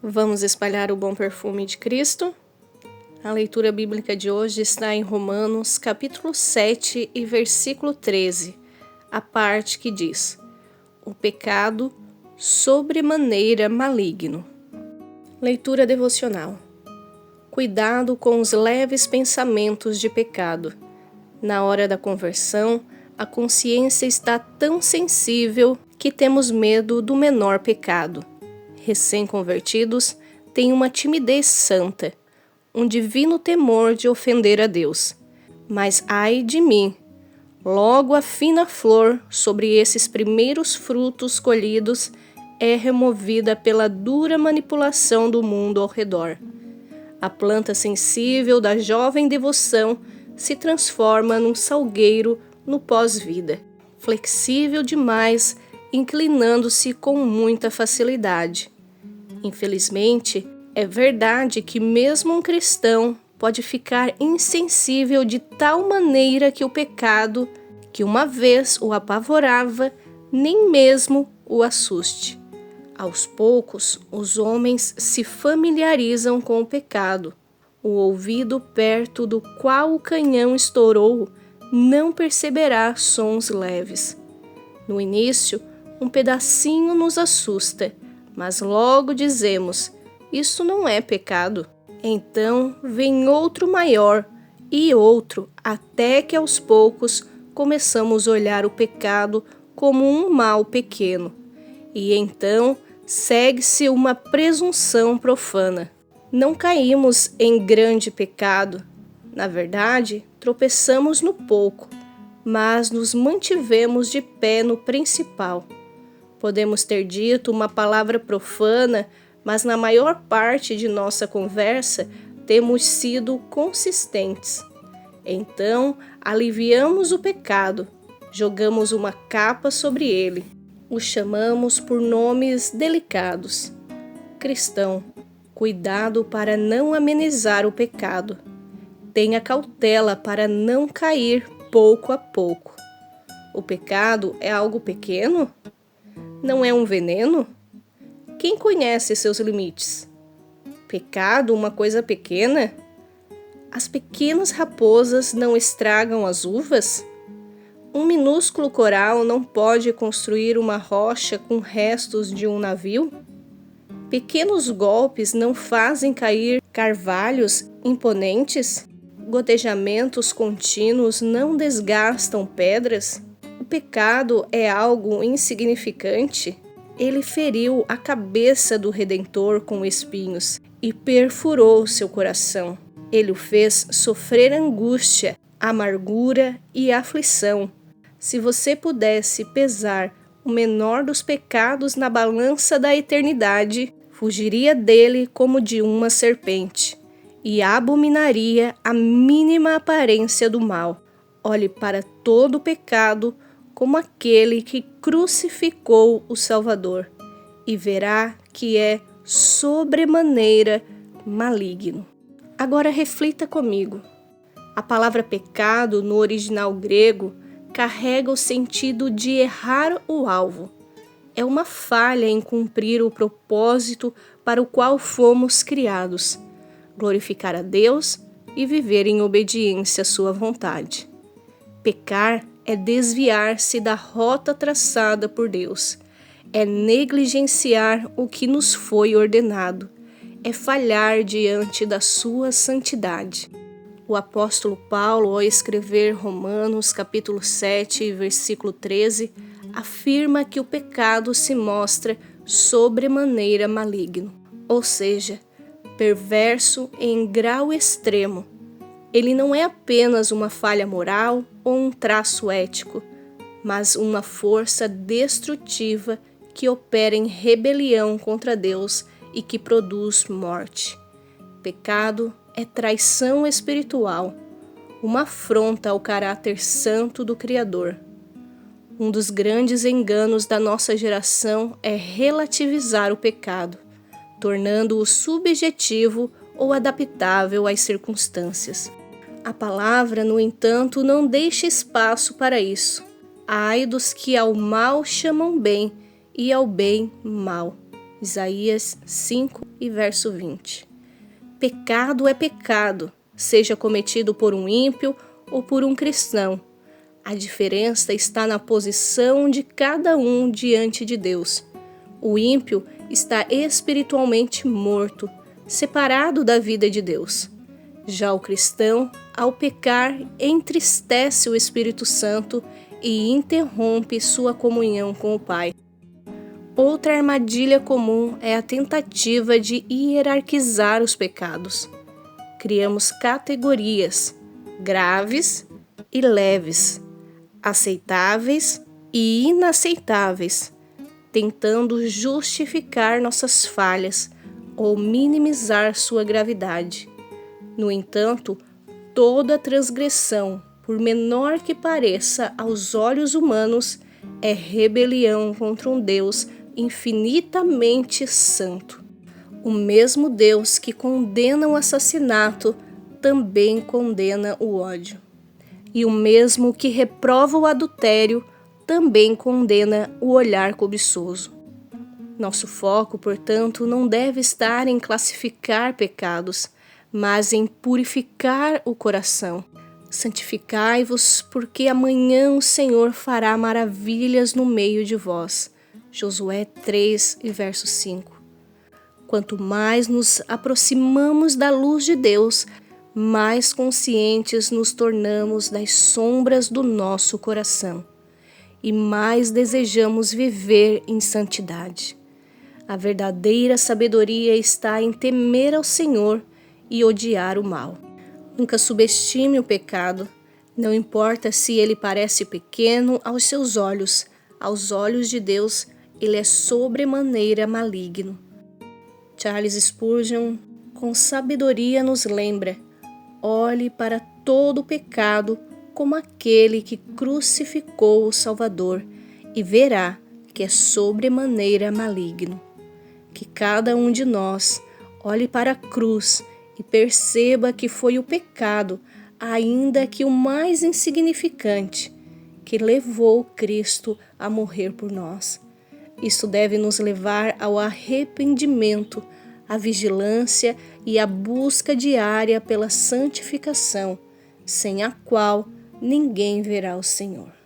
Vamos espalhar o bom perfume de Cristo? A leitura bíblica de hoje está em Romanos, capítulo 7 e versículo 13, a parte que diz: o pecado sobremaneira maligno. Leitura devocional. Cuidado com os leves pensamentos de pecado. Na hora da conversão, a consciência está tão sensível que temos medo do menor pecado. Recém-convertidos têm uma timidez santa, um divino temor de ofender a Deus. Mas ai de mim! Logo a fina flor sobre esses primeiros frutos colhidos é removida pela dura manipulação do mundo ao redor. A planta sensível da jovem devoção se transforma num salgueiro no pós-vida, flexível demais, inclinando-se com muita facilidade. Infelizmente, é verdade que mesmo um cristão pode ficar insensível de tal maneira que o pecado, que uma vez o apavorava, nem mesmo o assuste. Aos poucos, os homens se familiarizam com o pecado. O ouvido perto do qual o canhão estourou não perceberá sons leves. No início, um pedacinho nos assusta, mas logo dizemos: isso não é pecado. Então vem outro maior e outro, até que aos poucos começamos a olhar o pecado como um mal pequeno. E então segue-se uma presunção profana. Não caímos em grande pecado. Na verdade, tropeçamos no pouco, mas nos mantivemos de pé no principal. Podemos ter dito uma palavra profana, mas na maior parte de nossa conversa temos sido consistentes. Então, aliviamos o pecado, jogamos uma capa sobre ele, o chamamos por nomes delicados. Cristão, cuidado para não amenizar o pecado. Tenha cautela para não cair pouco a pouco. O pecado é algo pequeno? Não é um veneno? Quem conhece seus limites? Pecado, uma coisa pequena? As pequenas raposas não estragam as uvas? Um minúsculo coral não pode construir uma rocha com restos de um navio? Pequenos golpes não fazem cair carvalhos imponentes? Gotejamentos contínuos não desgastam pedras? O pecado é algo insignificante? Ele feriu a cabeça do Redentor com espinhos e perfurou seu coração. Ele o fez sofrer angústia, amargura e aflição. Se você pudesse pesar o menor dos pecados na balança da eternidade, fugiria dele como de uma serpente e abominaria a mínima aparência do mal. Olhe para todo o pecado como aquele que crucificou o Salvador, e verá que é sobremaneira maligno. Agora reflita comigo. A palavra pecado no original grego carrega o sentido de errar o alvo. É uma falha em cumprir o propósito para o qual fomos criados: glorificar a Deus e viver em obediência à sua vontade. Pecar é desviar-se da rota traçada por Deus, é negligenciar o que nos foi ordenado, é falhar diante da sua santidade. O apóstolo Paulo, ao escrever Romanos capítulo 7, versículo 13, afirma que o pecado se mostra sobremaneira maligno, ou seja, perverso em grau extremo. Ele não é apenas uma falha moral ou um traço ético, mas uma força destrutiva que opera em rebelião contra Deus e que produz morte. Pecado é traição espiritual, uma afronta ao caráter santo do Criador. Um dos grandes enganos da nossa geração é relativizar o pecado, tornando-o subjetivo ou adaptável às circunstâncias. A palavra, no entanto, não deixa espaço para isso. Ai dos que ao mal chamam bem e ao bem mal. Isaías 5 e verso 20. Pecado é pecado, seja cometido por um ímpio ou por um cristão. A diferença está na posição de cada um diante de Deus. O ímpio está espiritualmente morto, separado da vida de Deus. Já o cristão, ao pecar, entristece o Espírito Santo e interrompe sua comunhão com o Pai. Outra armadilha comum é a tentativa de hierarquizar os pecados. Criamos categorias graves e leves, aceitáveis e inaceitáveis, tentando justificar nossas falhas ou minimizar sua gravidade. No entanto, toda transgressão, por menor que pareça aos olhos humanos, é rebelião contra um Deus infinitamente santo. O mesmo Deus que condena o assassinato também condena o ódio. E o mesmo que reprova o adultério também condena o olhar cobiçoso. Nosso foco, portanto, não deve estar em classificar pecados, mas em purificar o coração. Santificai-vos, porque amanhã o Senhor fará maravilhas no meio de vós. Josué 3 e verso 5. Quanto mais nos aproximamos da luz de Deus, mais conscientes nos tornamos das sombras do nosso coração e mais desejamos viver em santidade. A verdadeira sabedoria está em temer ao Senhor e odiar o mal. Nunca subestime o pecado, não importa se ele parece pequeno aos seus olhos de Deus, ele é sobremaneira maligno. Charles Spurgeon, com sabedoria, nos lembra: olhe para todo o pecado como aquele que crucificou o Salvador e verá que é sobremaneira maligno. Que cada um de nós olhe para a cruz e perceba que foi o pecado, ainda que o mais insignificante, que levou Cristo a morrer por nós. Isso deve nos levar ao arrependimento, à vigilância e à busca diária pela santificação, sem a qual ninguém verá o Senhor.